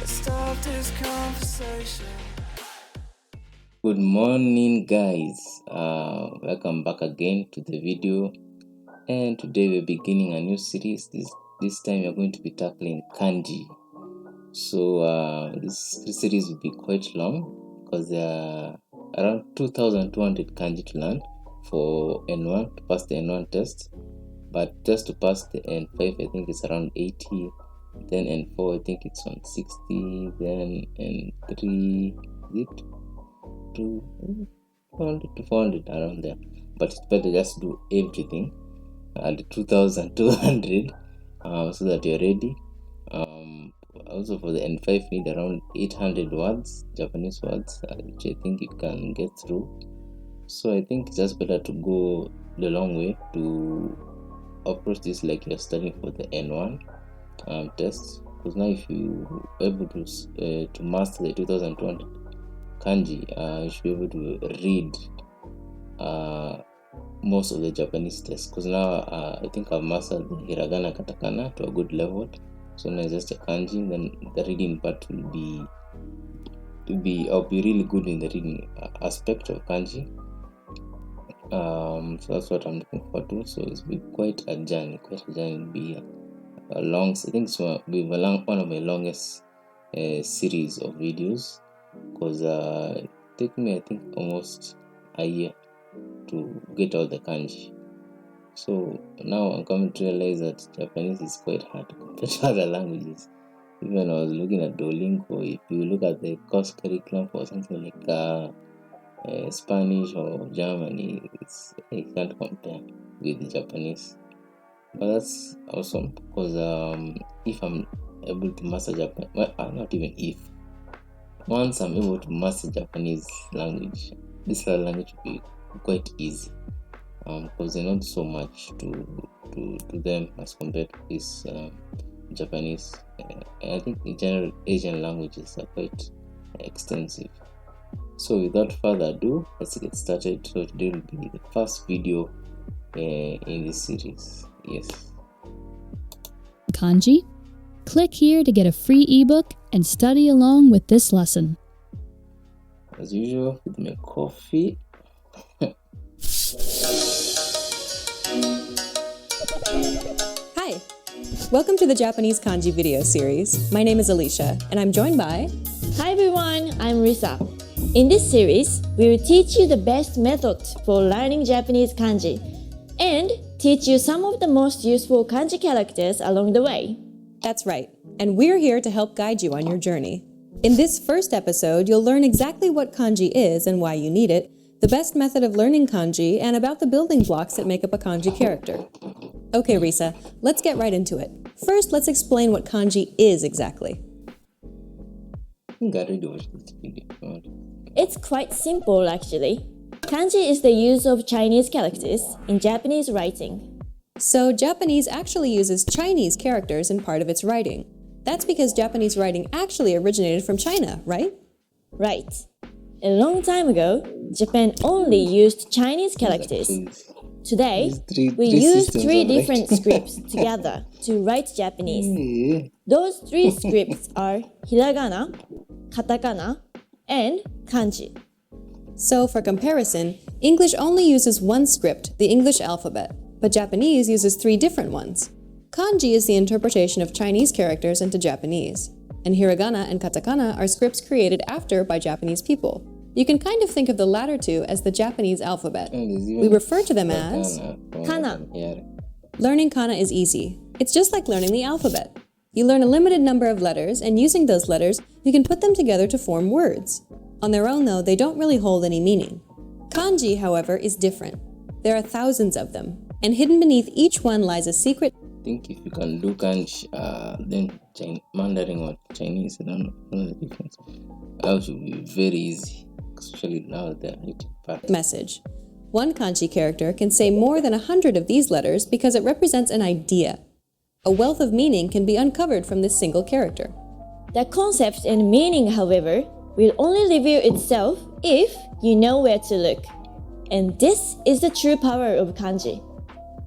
stop this conversation. Good morning, guys. Welcome back again to the video, and today we're beginning a new series. This time we're going to be tackling kanji. So this series will be quite long because there are around 2,200 kanji to learn for N1 to pass the N1 test. But just to pass the N5, I think it's around 80. Then N4, I think it's on 60. Then N3, is it 200 to 400 around there? But it's better just do everything at 2,200 so that you're ready. Also for the N5, need around 800 words, Japanese words, which I think you can get through. So I think it's just better to go the long way to approach this like you're studying for the N1 test, because now if you are able to master the 2,200 kanji, you should be able to read most of the Japanese tests, because now I think I've mastered the hiragana, katakana to a good level. So now it's just a kanji. Then the reading part will be I'll be really good in the reading aspect of kanji. So that's what I'm looking forward to. So it's been quite a journey. It'll be a long. I think it's one of my longest series of videos, because it took me, I think, almost a year to get out the kanji. So now I'm coming to realize that Japanese is quite hard compared to other languages. Even I was looking at Duolingo. If you look at the course curriculum for something like Spanish or Germany, you can't compare with the Japanese. But that's awesome, because if I'm able to master Japanese, not even if, once I'm able to master Japanese language, this other language will be quite easy, because they're not so much to them as compared to this Japanese. I think in general Asian languages are quite extensive. So without further ado, let's get started. So today will be the first video in this series. Yes. Kanji? Click here to get a free ebook and study along with this lesson. As usual, with my coffee. Hi! Welcome to the Japanese Kanji video series. My name is Alicia, and I'm joined by... Hi everyone, I'm Risa. In this series, we will teach you the best method for learning Japanese kanji and teach you some of the most useful kanji characters along the way. That's right, and we're here to help guide you on your journey. In this first episode, you'll learn exactly what kanji is and why you need it, the best method of learning kanji, and about the building blocks that make up a kanji character. Okay, Risa, let's get right into it. First, let's explain what kanji is exactly. I think I already watched this video. It's quite simple actually. Kanji is the use of Chinese characters in Japanese writing. So Japanese actually uses Chinese characters in part of its writing. That's because Japanese writing actually originated from China, right? Right. A long time ago, Japan only used Chinese characters. Today, we use three different scripts together to write Japanese. Those three scripts are hiragana, katakana, and kanji. So for comparison, English only uses one script, the English alphabet, but Japanese uses three different ones. Kanji is the interpretation of Chinese characters into Japanese, and hiragana and katakana are scripts created after by Japanese people. You can kind of think of the latter two as the Japanese alphabet. We refer to them as kana. Learning kana is easy. It's just like learning the alphabet. You learn a limited number of letters, and using those letters, you can put them together to form words. On their own, though, they don't really hold any meaning. Kanji, however, is different. There are thousands of them, and hidden beneath each one lies a secret. I think if you can do kanji, then Mandarin or Chinese, I don't know the difference. That should be very easy, especially now that they're written part. Message. One kanji character can say more than 100 of these letters because it represents an idea. A wealth of meaning can be uncovered from this single character. The concept and meaning, however, will only reveal itself if you know where to look. And this is the true power of kanji.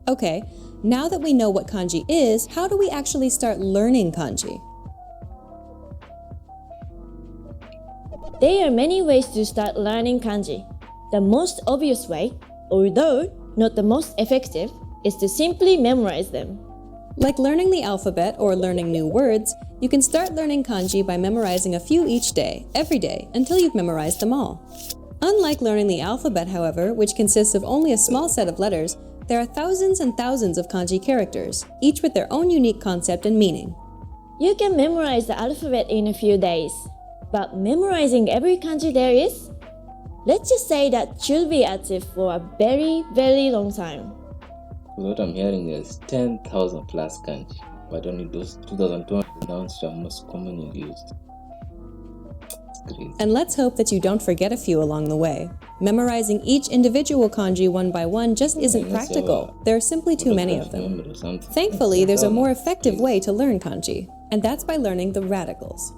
Okay, now that we know what kanji is, how do we actually start learning kanji? There are many ways to start learning kanji. The most obvious way, although not the most effective, is to simply memorize them. Like learning the alphabet or learning new words, you can start learning kanji by memorizing a few each day, every day, until you've memorized them all. Unlike learning the alphabet, however, which consists of only a small set of letters, there are thousands and thousands of kanji characters, each with their own unique concept and meaning. You can memorize the alphabet in a few days, but memorizing every kanji there is? Let's just say that should be active for a very, very long time. What I'm hearing is 10,000 plus kanji, but only those 2,200 nouns are most commonly used. It's crazy. And let's hope that you don't forget a few along the way. Memorizing each individual kanji one by one just isn't practical. There are simply too many of them. Thankfully, there's a more effective way to learn kanji, and that's by learning the radicals.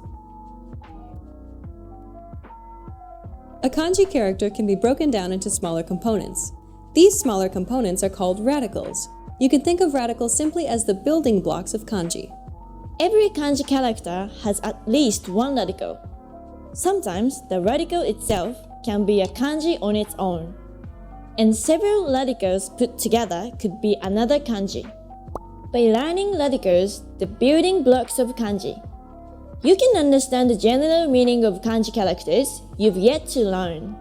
A kanji character can be broken down into smaller components. These smaller components are called radicals. You can think of radicals simply as the building blocks of kanji. Every kanji character has at least one radical. Sometimes the radical itself can be a kanji on its own, and several radicals put together could be another kanji. By learning radicals, the building blocks of kanji, you can understand the general meaning of kanji characters you've yet to learn.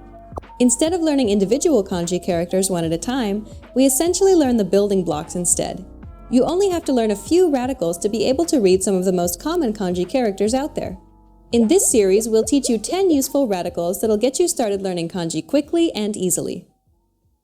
Instead of learning individual kanji characters one at a time, we essentially learn the building blocks instead. You only have to learn a few radicals to be able to read some of the most common kanji characters out there. In this series, we'll teach you 10 useful radicals that'll get you started learning kanji quickly and easily.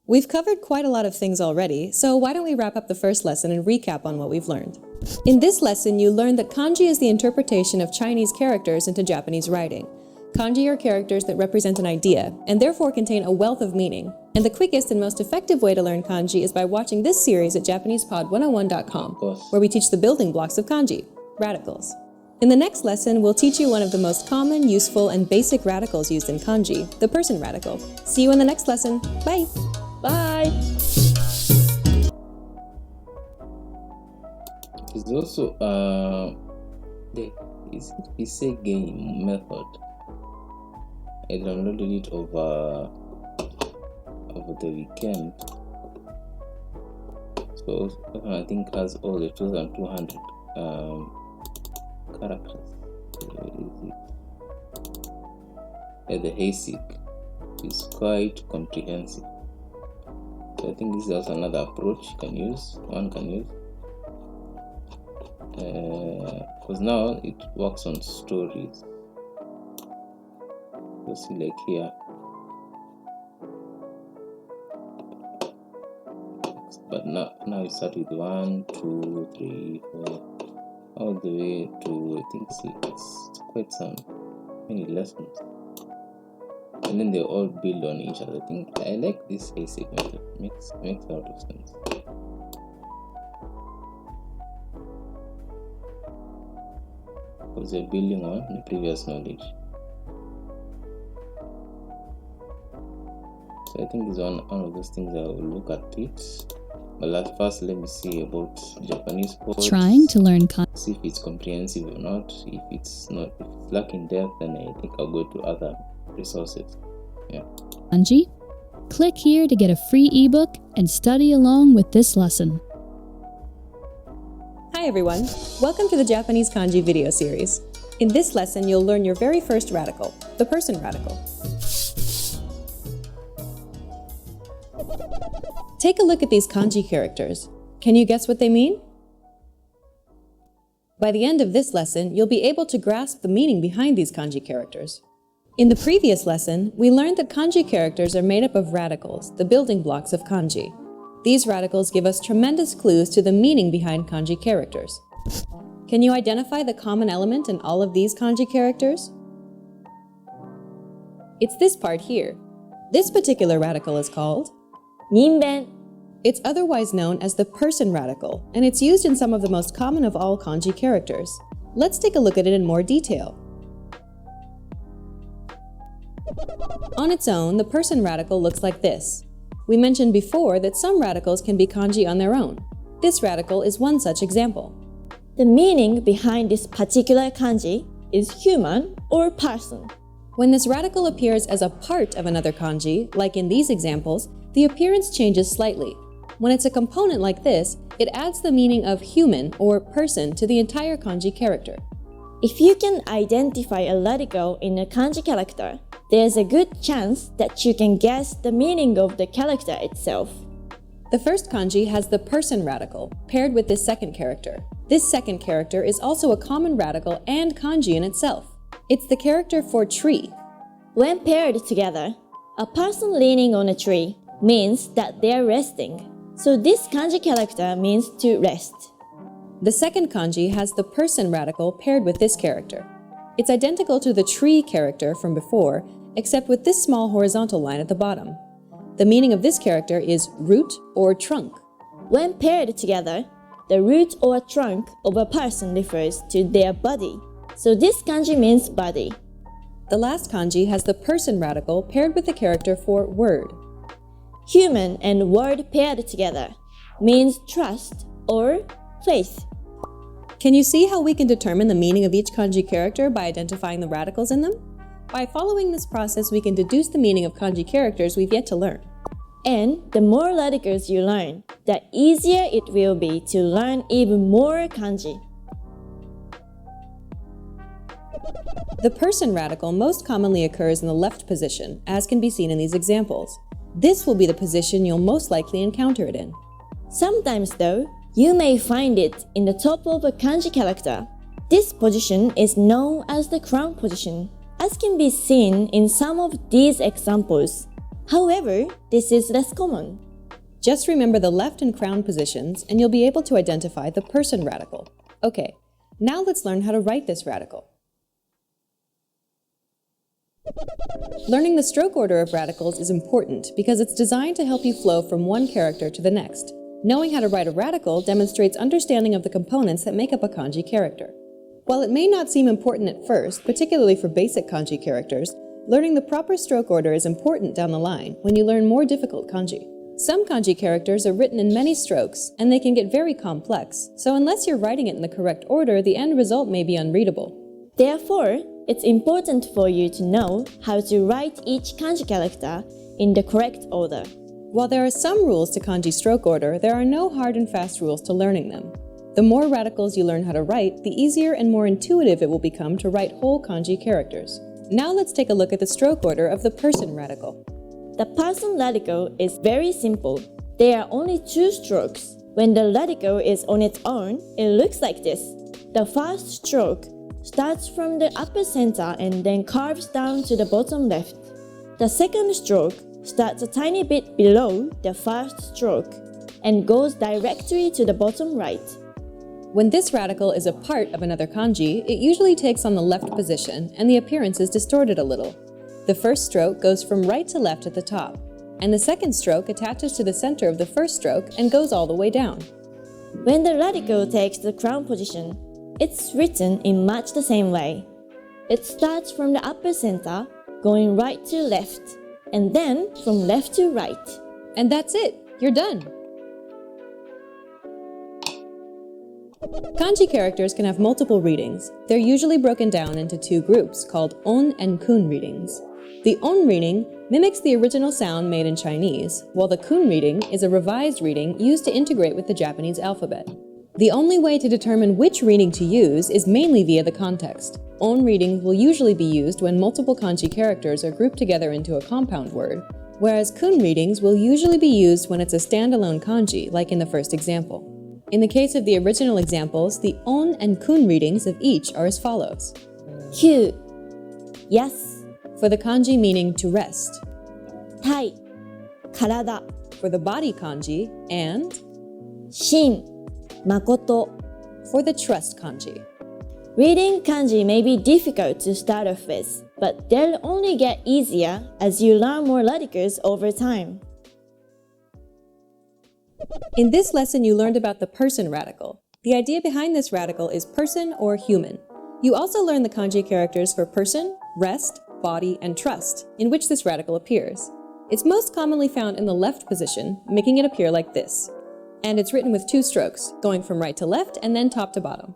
We've covered quite a lot of things already, so why don't we wrap up the first lesson and recap on what we've learned. In this lesson, you learned that kanji is the interpretation of Chinese characters into Japanese writing. Kanji are characters that represent an idea, and therefore contain a wealth of meaning. And the quickest and most effective way to learn kanji is by watching this series at JapanesePod101.com, where we teach the building blocks of kanji, radicals. In the next lesson, we'll teach you one of the most common, useful, and basic radicals used in kanji, the person radical. See you in the next lesson. Bye! Bye! There's also the Heisig game method. I downloaded it over the weekend. So I think has all the 2,200 characters. The Heisig is quite comprehensive. So I think this is also another approach one can use. Because now it works on stories. You see, like here, but now you start with 1, 2, 3, 4, all the way to, I think it's quite many lessons, and then they all build on each other. I think I like this Heisig method. Makes a lot of sense. Because they're building on the previous knowledge. So I think this is one of those things I will look at it. But first, let me see about Japanese poets. Trying to learn kanji. See if it's comprehensive or not. If it's lacking depth, then I think I'll go to other resources. Yeah. Kanji? Click here to get a free ebook and study along with this lesson. Hi everyone, welcome to the Japanese Kanji video series. In this lesson, you'll learn your very first radical, the person radical. Take a look at these kanji characters. Can you guess what they mean? By the end of this lesson, you'll be able to grasp the meaning behind these kanji characters. In the previous lesson, we learned that kanji characters are made up of radicals, the building blocks of kanji. These radicals give us tremendous clues to the meaning behind kanji characters. Can you identify the common element in all of these kanji characters? It's this part here. This particular radical is called Ninben. It's otherwise known as the person radical, and it's used in some of the most common of all kanji characters. Let's take a look at it in more detail. On its own, the person radical looks like this. We mentioned before that some radicals can be kanji on their own. This radical is one such example. The meaning behind this particular kanji is human or person. When this radical appears as a part of another kanji, like in these examples, the appearance changes slightly. When it's a component like this, it adds the meaning of human or person to the entire kanji character. If you can identify a radical in a kanji character, there's a good chance that you can guess the meaning of the character itself. The first kanji has the person radical, paired with this second character. This second character is also a common radical and kanji in itself. It's the character for tree. When paired together, a person leaning on a tree means that they're resting. So this kanji character means to rest. The second kanji has the person radical paired with this character. It's identical to the tree character from before, except with this small horizontal line at the bottom. The meaning of this character is root or trunk. When paired together, the root or trunk of a person refers to their body. So this kanji means body. The last kanji has the person radical paired with the character for word. Human and word paired together means trust or faith. Can you see how we can determine the meaning of each kanji character by identifying the radicals in them? By following this process, we can deduce the meaning of kanji characters we've yet to learn. And the more radicals you learn, the easier it will be to learn even more kanji. The person radical most commonly occurs in the left position, as can be seen in these examples. This will be the position you'll most likely encounter it in. Sometimes though, you may find it in the top of a kanji character. This position is known as the crown position, as can be seen in some of these examples. However, this is less common. Just remember the left and crown positions and you'll be able to identify the person radical. Okay, now let's learn how to write this radical. Learning the stroke order of radicals is important because it's designed to help you flow from one character to the next. Knowing how to write a radical demonstrates understanding of the components that make up a kanji character. While it may not seem important at first, particularly for basic kanji characters, learning the proper stroke order is important down the line when you learn more difficult kanji. Some kanji characters are written in many strokes, and they can get very complex, so unless you're writing it in the correct order, the end result may be unreadable. Therefore, it's important for you to know how to write each kanji character in the correct order. While there are some rules to kanji stroke order, there are no hard and fast rules to learning them. The more radicals you learn how to write, the easier and more intuitive it will become to write whole kanji characters. Now let's take a look at the stroke order of the person radical. The person radical is very simple. There are only 2 strokes. When the radical is on its own, it looks like this. The first stroke starts from the upper center and then curves down to the bottom left. The second stroke starts a tiny bit below the first stroke and goes directly to the bottom right. When this radical is a part of another kanji, it usually takes on the left position and the appearance is distorted a little. The first stroke goes from right to left at the top, and the second stroke attaches to the center of the first stroke and goes all the way down. When the radical takes the crown position, it's written in much the same way. It starts from the upper center, going right to left, and then from left to right. And that's it! You're done! Kanji characters can have multiple readings. They're usually broken down into 2 groups called on and kun readings. The on reading mimics the original sound made in Chinese, while the kun reading is a revised reading used to integrate with the Japanese alphabet. The only way to determine which reading to use is mainly via the context. On readings will usually be used when multiple kanji characters are grouped together into a compound word, whereas kun readings will usually be used when it's a standalone kanji, like in the first example. In the case of the original examples, the on and kun readings of each are as follows. Hyu, yes. For the kanji meaning to rest. Tai, karada. For the body kanji, and Shin, makoto. for the trust kanji. Reading kanji may be difficult to start off with, but they'll only get easier as you learn more radicals over time. In this lesson, you learned about the person radical. The idea behind this radical is person or human. You also learned the kanji characters for person, rest, body, and trust, in which this radical appears. It's most commonly found in the left position, making it appear like this. And it's written with 2 strokes, going from right to left and then top to bottom.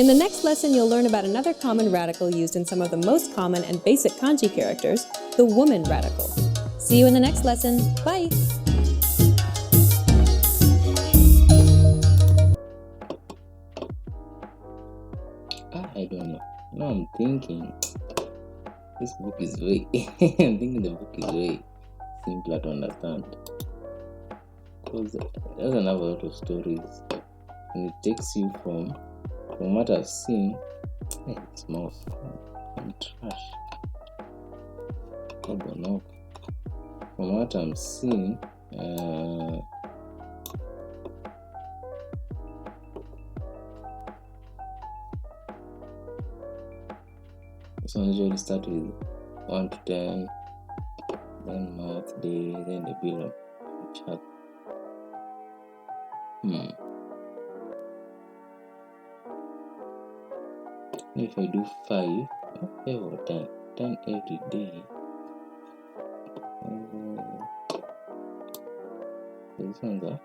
In the next lesson, you'll learn about another common radical used in some of the most common and basic kanji characters, the woman radical. See you in the next lesson. Bye! I don't know. Now I'm thinking this book is very I'm thinking the book is very simpler to understand. Because it doesn't have a lot of stories. And it takes you from what I've seen. Hey, it's mouse. I'm trash. Oh, no. From what I'm seeing, this one usually start with 1 to 10, then month, day, then the below chart. If I do 5 or 10 every day, this one's a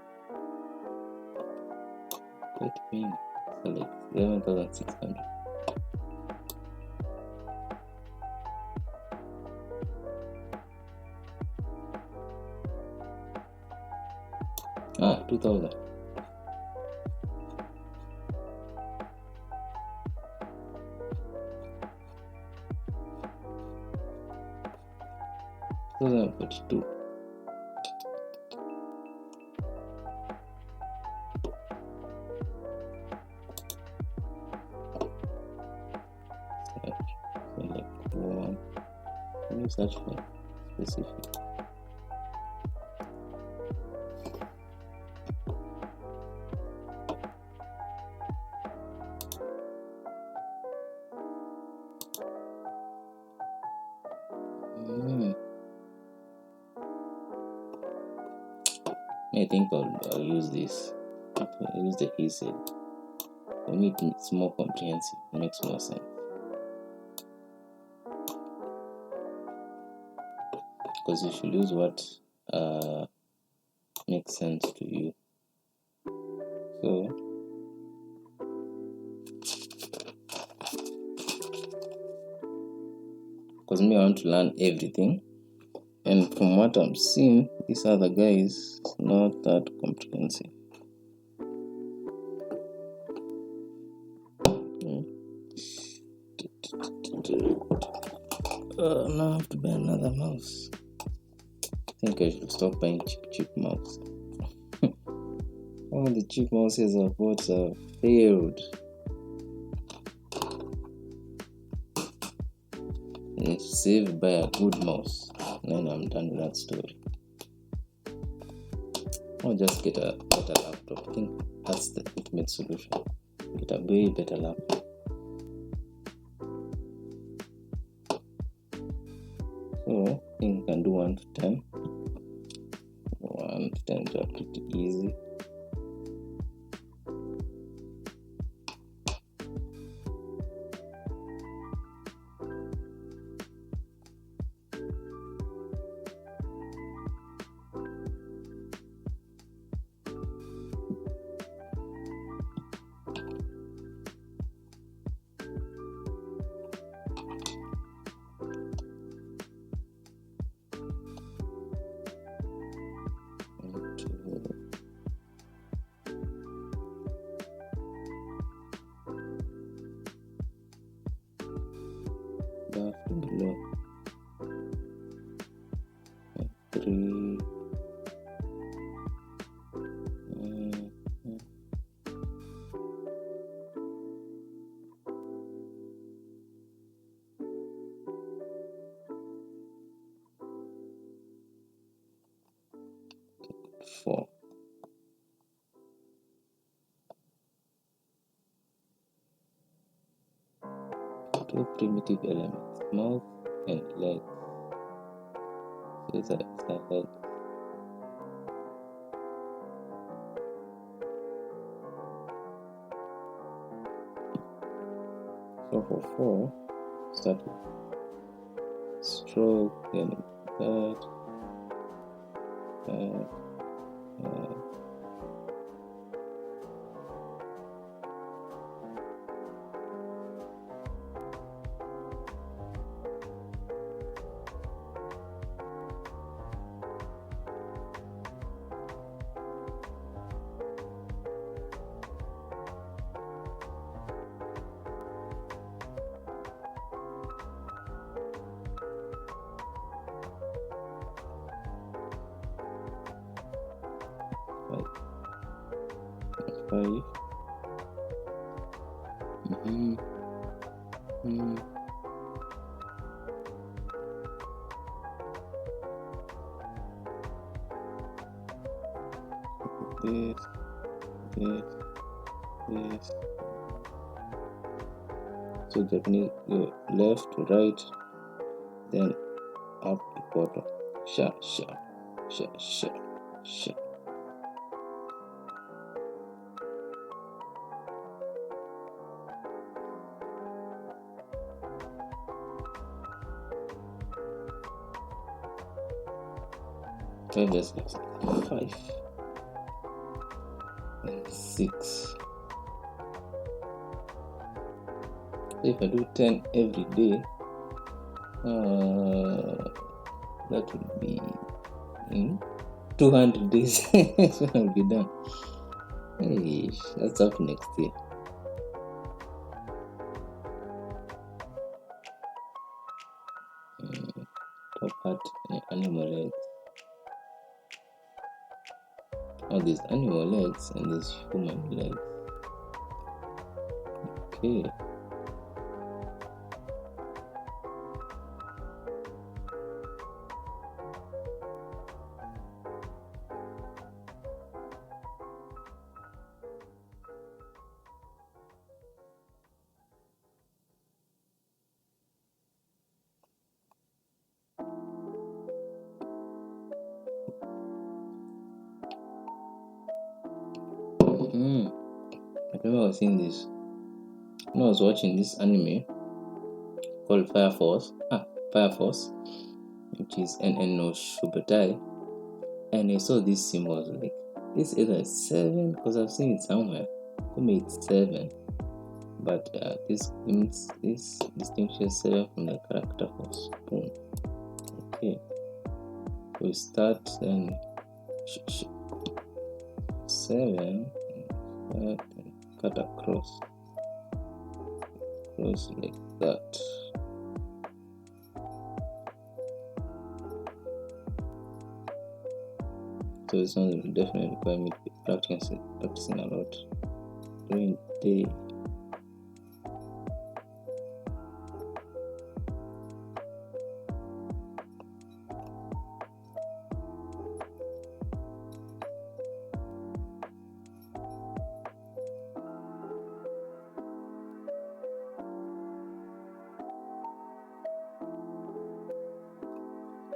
quite many. So like 11,600. 2,000. $2,042. Select one. Let me search for specific. I think I'll use this. I'll use the Heisig. For me, it's more comprehensive. It makes more sense. Because you should use what makes sense to you. So, because me, I want to learn everything. And from what I'm seeing, these other guys not that comprehensive. Now I have to buy another mouse. I think I should stop buying cheap mouse. All the cheap mouses I bought have failed. I need to save, buy a good mouse. Then I'm done with that story. I'll just get a better laptop. I think that's the ultimate solution. Get a way better laptop. So I think I can do 1 to 10. 1 to 10 is pretty easy. Below 3 4. Two primitive elements, mouth and legs. So it's a head. So for 4, start with stroke, then that. 5. This, this. So Japanese go left to right, then up to bottom. Sha, sha, sha, sha, sha. Okay, that's 5 and 6. So if I do 10 every day, that would be 200 days. So I'll be done. Hey, that's up next year. Top hat, animal legs. Oh, there's animal legs and there's human legs. Okay. I remember I was seeing this. When I was watching this anime called Fire Force, which is NN no Shubatai, and I saw this symbol. I was like, this is either 7, because I've seen it somewhere. Who made 7? But this means this distinguishes 7 from the character for spoon. Okay, we start then 7, and cut across like that. So this one will definitely require me to be practicing a lot during the day.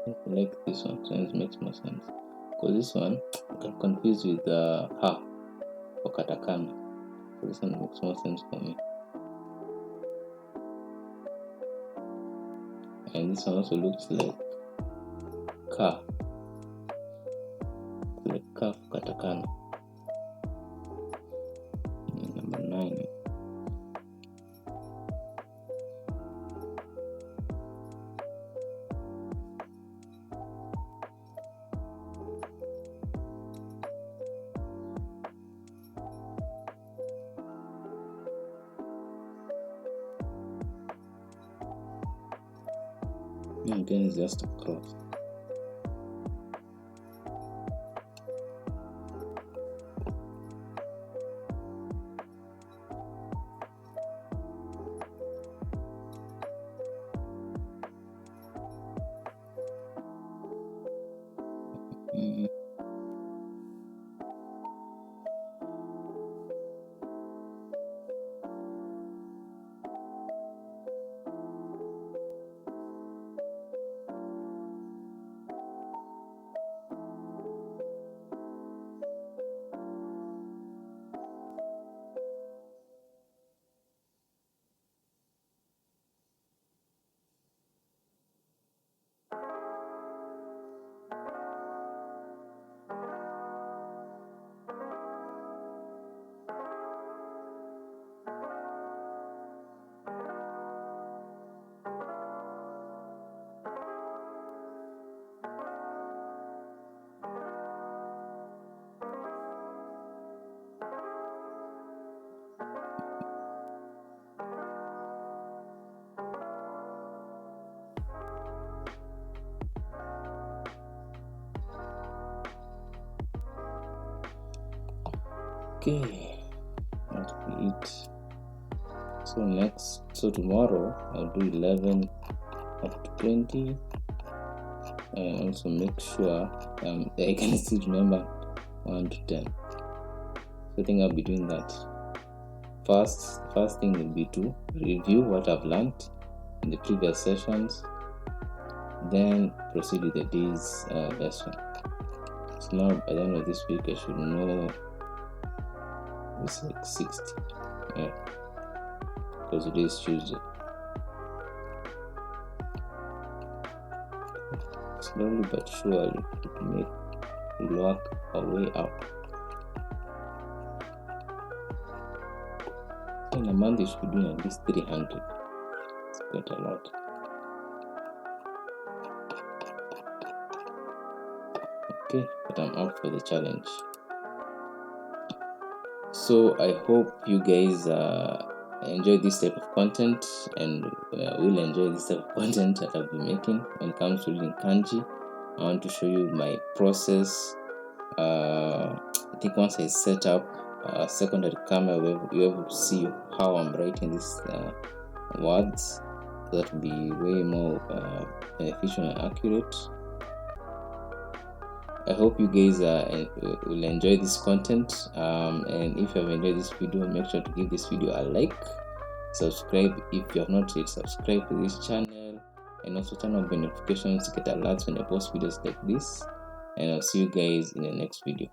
I like this one, so it makes more sense. Because this one I can confuse with ha or katakana. So this one makes more sense for me. And this one also looks like ka. Like ka for katakana. And number 9. And then it's just a cross. Okay. it. So tomorrow I'll do 11 up to 20, and also make sure I can still remember 1 to 10. So I think I'll be doing that. First thing will be to review what I've learned in the previous sessions, then proceed with the day's lesson. So now by the end of this week I should know it's like 60, yeah, because today is Tuesday. Slowly but surely we'll work our way up. In a month you should be doing at least 300. It's quite a lot. Okay, but I'm up for the challenge. So I hope you guys enjoy this type of content, and will enjoy this type of content that I'll be making when it comes to reading kanji. I want to show you my process. I think once I set up a secondary camera, you're able to see how I'm writing these words. That will be way more beneficial and accurate. I hope you guys will enjoy this content, and if you have enjoyed this video, make sure to give this video a like, subscribe if you have not yet subscribed to this channel, and also turn on the notifications to get alerts when I post videos like this. And I'll see you guys in the next video.